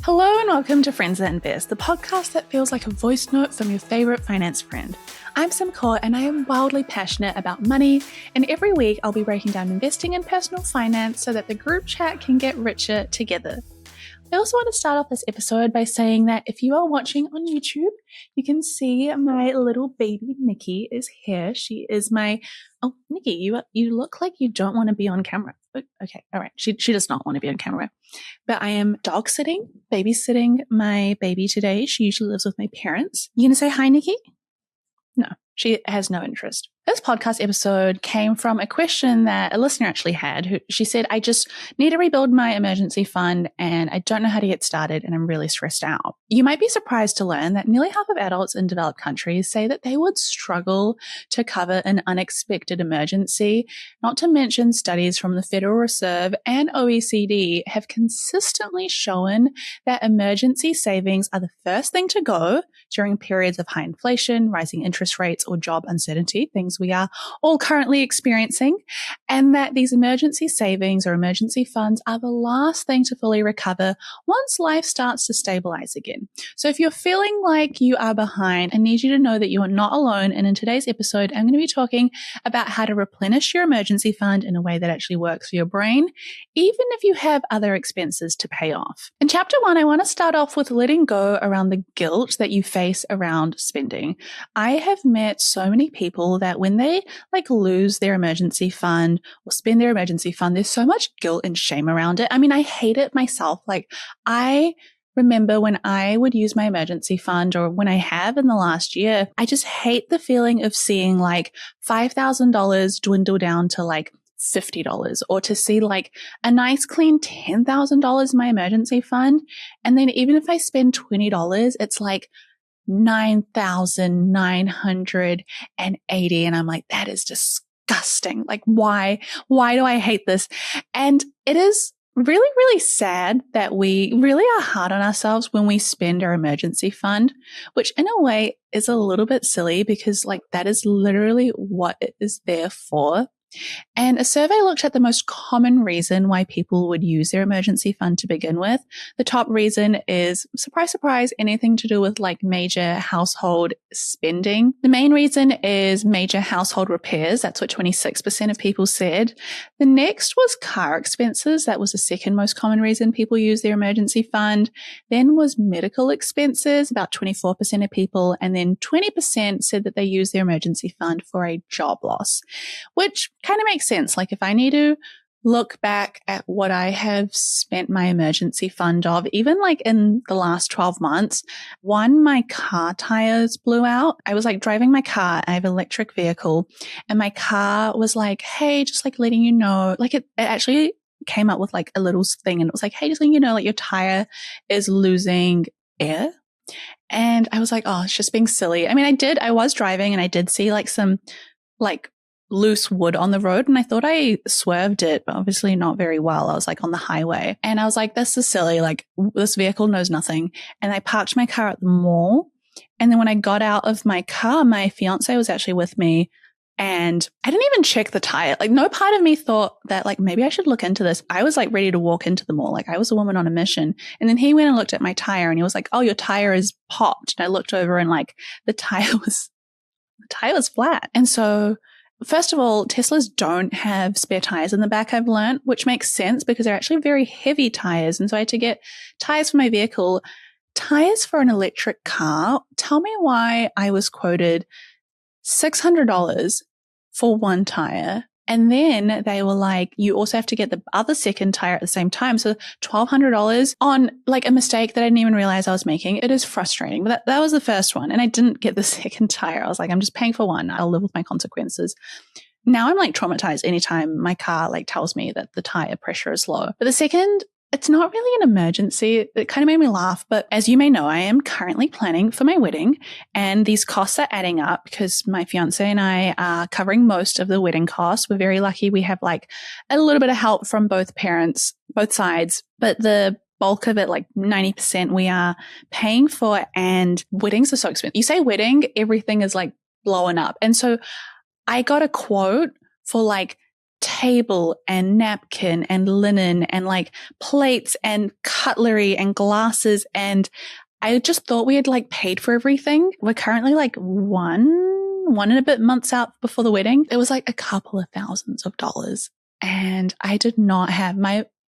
Hello and welcome to Friends That Invest, the podcast that feels like a voice note from your favorite finance friend. I'm Sim Kaur and I am wildly passionate about money, and every week I'll be breaking down investing and personal finance so that the group chat can get richer together. I also want to start off this episode by saying that if you are watching on YouTube, you can see my little baby Nikki is here. She is my... Oh, Nikki, you look like you don't want to be on camera. Okay, all right. She does not want to be on camera. But I am dog sitting, babysitting my baby today. She usually lives with my parents. You gonna say hi, Nikki? No, she has no interest. This podcast episode came from a question that a listener actually had. She said, I just need to rebuild my emergency fund and I don't know how to get started and I'm really stressed out. You might be surprised to learn that nearly half of adults in developed countries say that they would struggle to cover an unexpected emergency, not to mention studies from the Federal Reserve and OECD have consistently shown that emergency savings are the first thing to go during periods of high inflation, rising interest rates, or job uncertainty, things we are all currently experiencing, and that these emergency savings or emergency funds are the last thing to fully recover once life starts to stabilize again. So if you're feeling like you are behind, I need you to know that you are not alone. And in today's episode, I'm going to be talking about how to replenish your emergency fund in a way that actually works for your brain, even if you have other expenses to pay off. In chapter 1, I want to start off with letting go around the guilt that you face around spending. I have met so many people that when they lose their emergency fund or spend their emergency fund, there's so much guilt and shame around it. I mean, I hate it myself. I remember when I would use my emergency fund, or when I have in the last year, I just hate the feeling of seeing $5,000 dwindle down to $50, or to see a nice clean $10,000 in my emergency fund. And then even if I spend $20, it's $9,980. And I'm like, that is disgusting. Why do I hate this? And it is really, really sad that we really are hard on ourselves when we spend our emergency fund, which in a way is a little bit silly because that is literally what it is there for. And a survey looked at the most common reason why people would use their emergency fund to begin with. The top reason is, surprise, surprise, anything to do with major household spending. The main reason is major household repairs. That's what 26% of people said. The next was car expenses. That was the second most common reason people use their emergency fund. Then was medical expenses, about 24% of people. And then 20% said that they use their emergency fund for a job loss, which kind of makes sense. If I need to look back at what I have spent my emergency fund of, even in the last 12 months, my car tires blew out. I was driving my car. I have an electric vehicle and my car was hey, just letting you know, it actually came up with a little thing and it was hey, just letting you know, your tire is losing air. And I was oh, it's just being silly. I mean, I was driving and I did see some loose wood on the road and I thought I swerved it, but obviously not very well. I was on the highway and I was this is silly. This vehicle knows nothing. And I parked my car at the mall. And then when I got out of my car, my fiance was actually with me and I didn't even check the tire. No part of me thought that maybe I should look into this. I was ready to walk into the mall. I was a woman on a mission. And then he went and looked at my tire and he was oh, your tire is popped. And I looked over and the tire was flat. And so first of all, Teslas don't have spare tires in the back, I've learned, which makes sense because they're actually very heavy tires. And so I had to get tires for my vehicle. Tires for an electric car. Tell me why I was quoted $600 for one tire. And then they were you also have to get the other second tire at the same time. So $1,200 on a mistake that I didn't even realize I was making. It is frustrating. But that was the first one. And I didn't get the second tire. I was I'm just paying for one. I'll live with my consequences. Now I'm traumatized anytime my car tells me that the tire pressure is low. But the second, it's not really an emergency. It kind of made me laugh. But as you may know, I am currently planning for my wedding and these costs are adding up because my fiance and I are covering most of the wedding costs. We're very lucky. We have a little bit of help from both parents, both sides, but the bulk of it, 90%, we are paying for, and weddings are so expensive. You say wedding, everything is blowing up. And so I got a quote for table and napkin and linen and like plates and cutlery and glasses. And I just thought we had like paid for everything. We're currently like one and a bit months out before the wedding. It was like a couple of thousands of dollars. And I did not have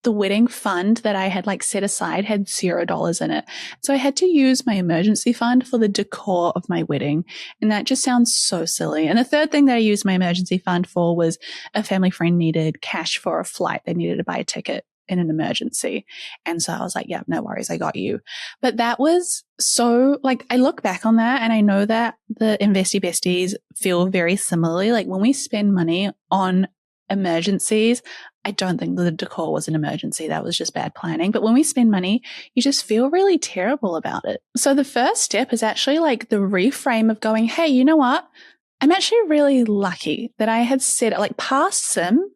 the wedding fund that I had like set aside had $0 in it. So I had to use my emergency fund for the decor of my wedding. And that just sounds so silly. And the third thing that I used my emergency fund for was a family friend needed cash for a flight. They needed to buy a ticket in an emergency. And so I was like, yeah, no worries. I got you. But that was so like, I look back on that and I know that the Investy Besties feel very similarly. Like when we spend money on emergencies, I don't think the decor was an emergency. That was just bad planning. But when we spend money, you just feel really terrible about it. So the first step is actually like the reframe of going, hey, you know what? I'm actually really lucky that I had set like past Sim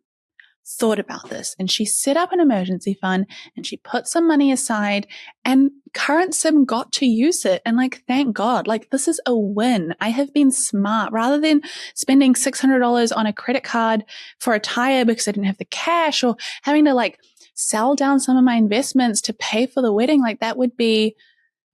thought about this and she set up an emergency fund and she put some money aside and current Sim got to use it. And like, thank God, like this is a win. I have been smart rather than spending $600 on a credit card for a tire because I didn't have the cash or having to like sell down some of my investments to pay for the wedding. Like that would be,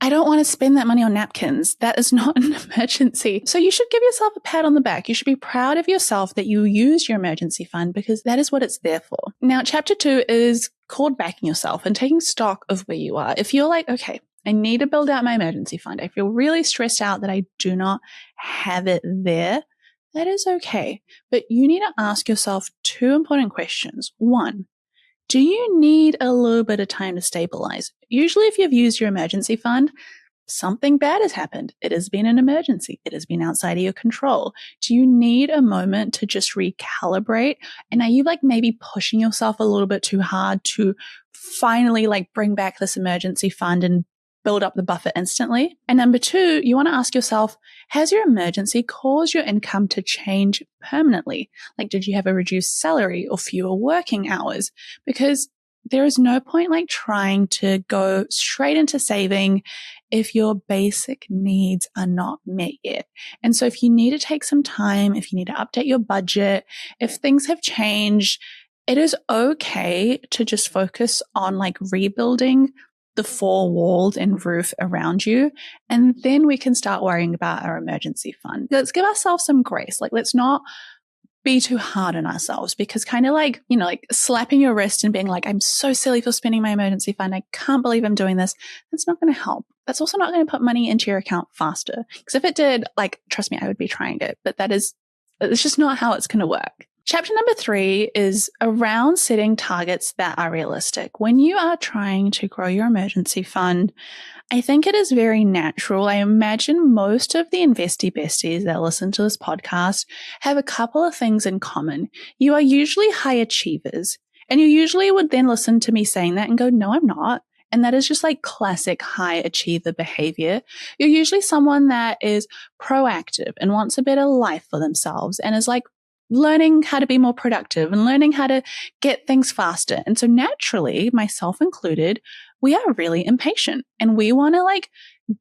I don't want to spend that money on napkins. That is not an emergency. So you should give yourself a pat on the back. You should be proud of yourself that you use your emergency fund because that is what it's there for. Now, chapter 2 is called backing yourself and taking stock of where you are. If you're like, okay, I need to build out my emergency fund. I feel really stressed out that I do not have it there. That is okay. But you need to ask yourself 2 important questions. 1, do you need a little bit of time to stabilize? Usually if you've used your emergency fund, something bad has happened. It has been an emergency. It has been outside of your control. Do you need a moment to just recalibrate? And are you like maybe pushing yourself a little bit too hard to finally like bring back this emergency fund and build up the buffer instantly? And number 2, you want to ask yourself, has your emergency caused your income to change permanently? Like, did you have a reduced salary or fewer working hours? Because there is no point like trying to go straight into saving if your basic needs are not met yet. And so if you need to take some time, if you need to update your budget, if things have changed, it is okay to just focus on like rebuilding the 4 walls and roof around you. And then we can start worrying about our emergency fund. Let's give ourselves some grace. Like, let's not be too hard on ourselves because kind of like, you know, like slapping your wrist and being like, I'm so silly for spending my emergency fund. I can't believe I'm doing this. That's not going to help. That's also not going to put money into your account faster. Because if it did, like, trust me, I would be trying it. But it's just not how it's going to work. Chapter number 3 is around setting targets that are realistic. When you are trying to grow your emergency fund, I think it is very natural. I imagine most of the Investy Besties that listen to this podcast have a couple of things in common. You are usually high achievers, and you usually would then listen to me saying that and go, no, I'm not. And that is just like classic high achiever behavior. You're usually someone that is proactive and wants a better life for themselves and is like learning how to be more productive and learning how to get things faster. And so naturally, myself included, we are really impatient and we want to like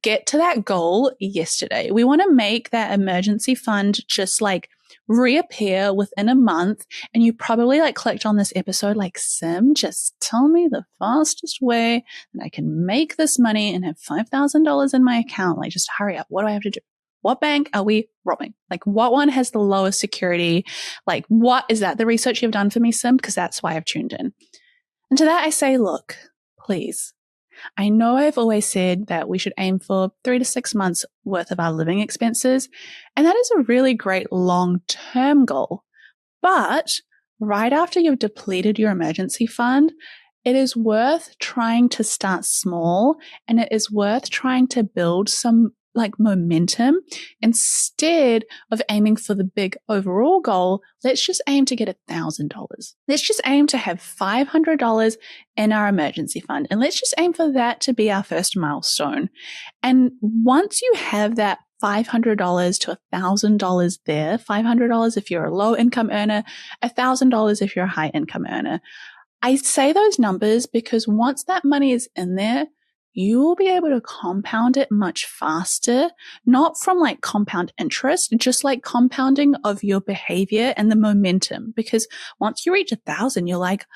get to that goal yesterday. We want to make that emergency fund just like reappear within a month. And you probably like clicked on this episode like, Sim, just tell me the fastest way that I can make this money and have $5,000 in my account. Like, just hurry up. What do I have to do? What bank are we robbing? Like, what one has the lowest security? Like, what is that? The research you've done for me, Sim? Because that's why I've tuned in. And to that, I say, look, please. I know I've always said that we should aim for 3 to 6 months worth of our living expenses. And that is a really great long-term goal. But right after you've depleted your emergency fund, it is worth trying to start small and it is worth trying to build some like momentum. Instead of aiming for the big overall goal, let's just aim to get $1,000. Let's just aim to have $500 in our emergency fund. And let's just aim for that to be our first milestone. And once you have that $500 to $1,000 there, $500 if you're a low income earner, $1,000 if you're a high income earner. I say those numbers because once that money is in there, you will be able to compound it much faster, not from like compound interest, just like compounding of your behavior and the momentum. Because once you reach 1,000, you're like,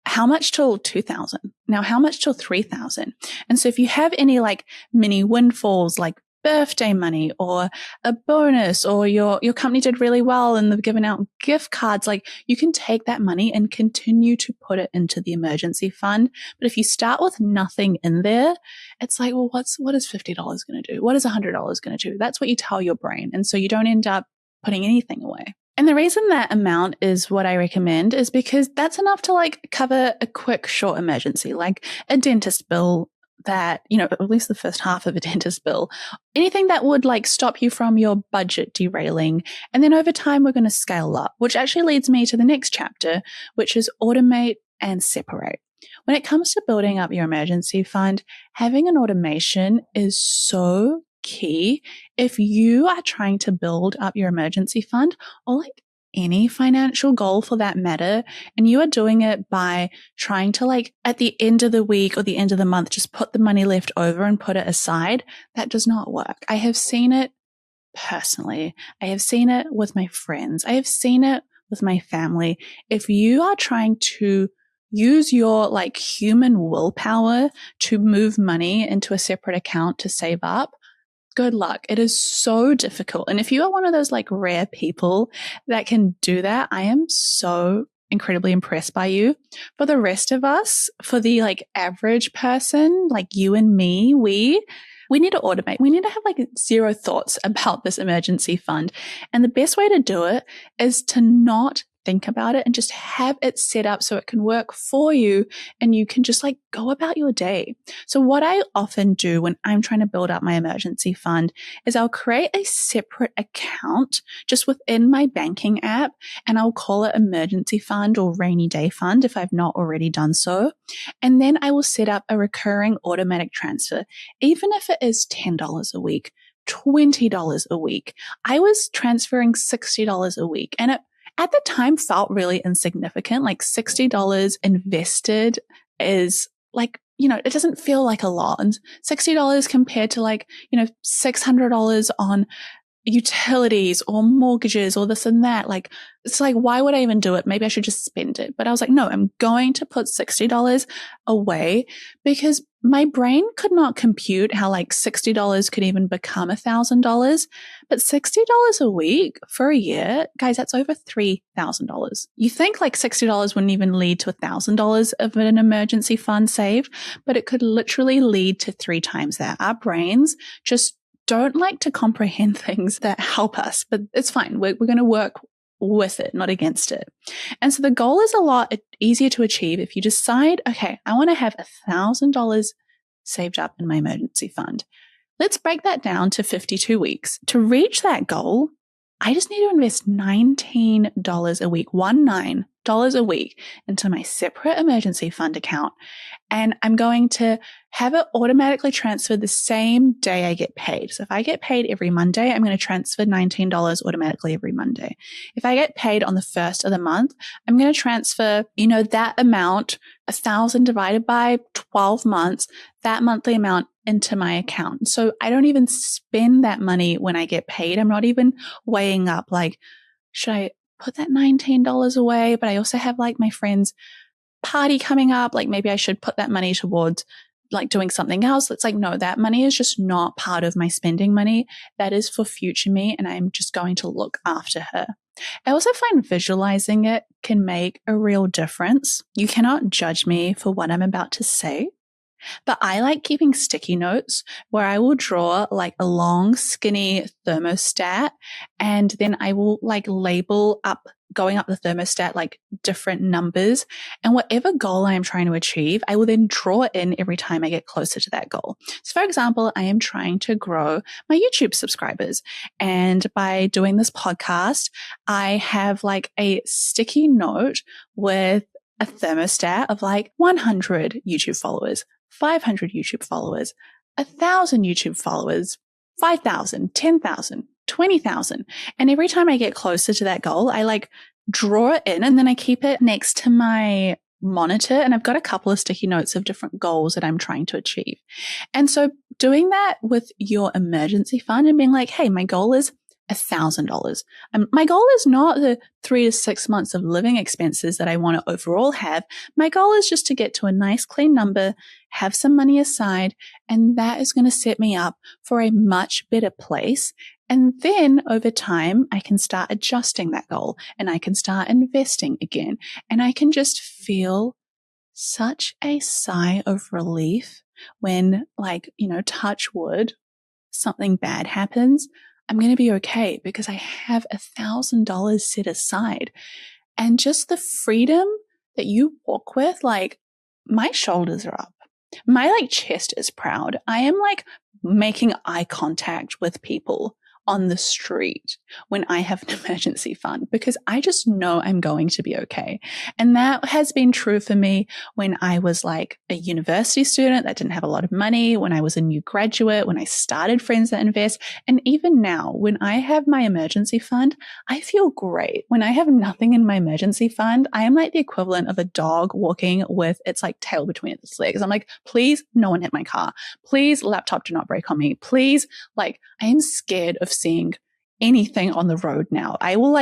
how much till 2,000? Now, how much till 3,000? And so if you have any like mini windfalls, like birthday money or a bonus, or your company did really well and they've given out gift cards, like you can take that money and continue to put it into the emergency fund. But if you start with nothing in there, it's like, well, what is $50 going to do? What is $100 going to do? That's what you tell your brain. And so you don't end up putting anything away. And the reason that amount is what I recommend is because that's enough to like cover a quick, short emergency, like a dentist bill that, at least the first half of a dentist bill, anything that would like stop you from your budget derailing. And then over time, we're going to scale up, which actually leads me to the next chapter, which is automate and separate. When it comes to building up your emergency fund, having an automation is so key if you are trying to build up your emergency fund, or like any financial goal for that matter, and you are doing it by trying to like at the end of the week or the end of the month just put the money left over and put it aside. That does not work. I have seen it personally. I have seen it with my friends. I have seen it with my family. If you are trying to use your like human willpower to move money into a separate account to save up, good luck. It is so difficult. And if you are one of those like rare people that can do that, I am so incredibly impressed by you. For the rest of us, for the like average person, like you and me, we need to automate. We need to have like zero thoughts about this emergency fund. And the best way to do it is to not think about it and just have it set up so it can work for you and you can just like go about your day. So what I often do when I'm trying to build up my emergency fund is I'll create a separate account just within my banking app, and I'll call it emergency fund or rainy day fund if I've not already done so. And then I will set up a recurring automatic transfer, even if it is $10 a week, $20 a week. I was transferring $60 a week, and it at the time felt really insignificant. Like $60 invested is like, it doesn't feel like a lot. And $60 compared to like, $600 on utilities or mortgages or this and that. Like, it's like, why would I even do it? Maybe I should just spend it. But I was like, no, I'm going to put $60 away because my brain could not compute how like $60 could even become $1,000. But $60 a week for a year, guys, that's over $3,000. You think like $60 wouldn't even lead to $1,000 of an emergency fund saved, but it could literally lead to 3 times that. Our brains just don't like to comprehend things that help us, but it's fine. We're going to work with it, not against it. And so the goal is a lot easier to achieve if you decide, okay, I want to have $1,000 saved up in my emergency fund. Let's break that down to 52 weeks. To reach that goal, I just need to invest $19 a week, $19 a week into my separate emergency fund account. And I'm going to have it automatically transfer the same day I get paid. So if I get paid every Monday, I'm going to transfer $19 automatically every Monday. If I get paid on the first of the month, I'm going to transfer, that amount, 1,000 divided by 12 months, that monthly amount into my account. So I don't even spend that money when I get paid. I'm not even weighing up like, should I put that $19 away? But I also have like my friend's party coming up. Like maybe I should put that money towards like doing something else. It's like, no, that money is just not part of my spending money. That is for future me. And I'm just going to look after her. I also find visualizing it can make a real difference. You cannot judge me for what I'm about to say, but I like keeping sticky notes where I will draw like a long, skinny thermostat, and then I will like label up, going up the thermostat, like different numbers, and whatever goal I am trying to achieve, I will then draw it in every time I get closer to that goal. So for example, I am trying to grow my YouTube subscribers, and by doing this podcast, I have like a sticky note with a thermostat of like 100 YouTube followers, 500 YouTube followers, 1,000 YouTube followers, 5,000, 10,000, 20,000. And every time I get closer to that goal, I like draw it in, and then I keep it next to my monitor, and I've got a couple of sticky notes of different goals that I'm trying to achieve. And so doing that with your emergency fund and being like, hey, my goal is $1,000. My goal is not the 3 to 6 months of living expenses that I want to overall have. My goal is just to get to a nice clean number, have some money aside, and that is going to set me up for a much better place. And then over time, I can start adjusting that goal and I can start investing again. And I can just feel such a sigh of relief when, like, touch wood, something bad happens. I'm going to be okay because I have $1,000 set aside. And just the freedom that you walk with, like, my shoulders are up. My chest is proud. I am making eye contact with people on the street when I have an emergency fund because I just know I'm going to be okay. And that has been true for me when I was a university student that didn't have a lot of money, when I was a new graduate, when I started Friends That Invest. And even now, when I have my emergency fund, I feel great. When I have nothing in my emergency fund, I am like the equivalent of a dog walking with its tail between its legs. I'm like, please, no one hit my car. Please, laptop do not break on me. Please, I am scared of seeing anything on the road now. I will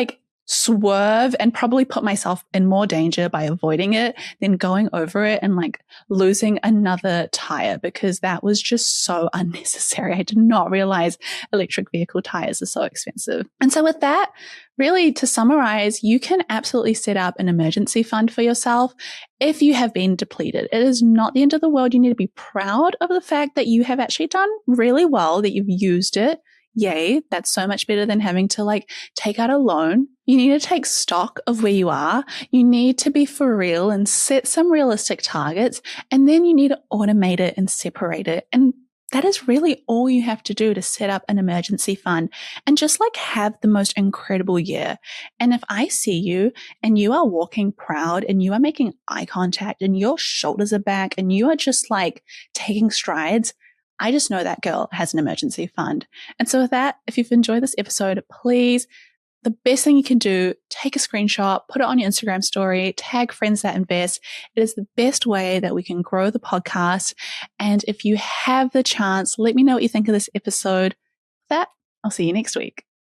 swerve and probably put myself in more danger by avoiding it than going over it and losing another tire because that was just so unnecessary. I did not realize electric vehicle tires are so expensive. And so with that, really to summarize, you can absolutely set up an emergency fund for yourself if you have been depleted. It is not the end of the world. You need to be proud of the fact that you have actually done really well, that you've used it. Yay, that's so much better than having to take out a loan. You need to take stock of where you are. You need to be for real and set some realistic targets. And then you need to automate it and separate it. And that is really all you have to do to set up an emergency fund and just have the most incredible year. And if I see you and you are walking proud and you are making eye contact and your shoulders are back and you are just taking strides, I just know that girl has an emergency fund. And so with that, if you've enjoyed this episode, please, the best thing you can do, take a screenshot, put it on your Instagram story, tag Friends That Invest. It is the best way that we can grow the podcast. And if you have the chance, let me know what you think of this episode. With that, I'll see you next week.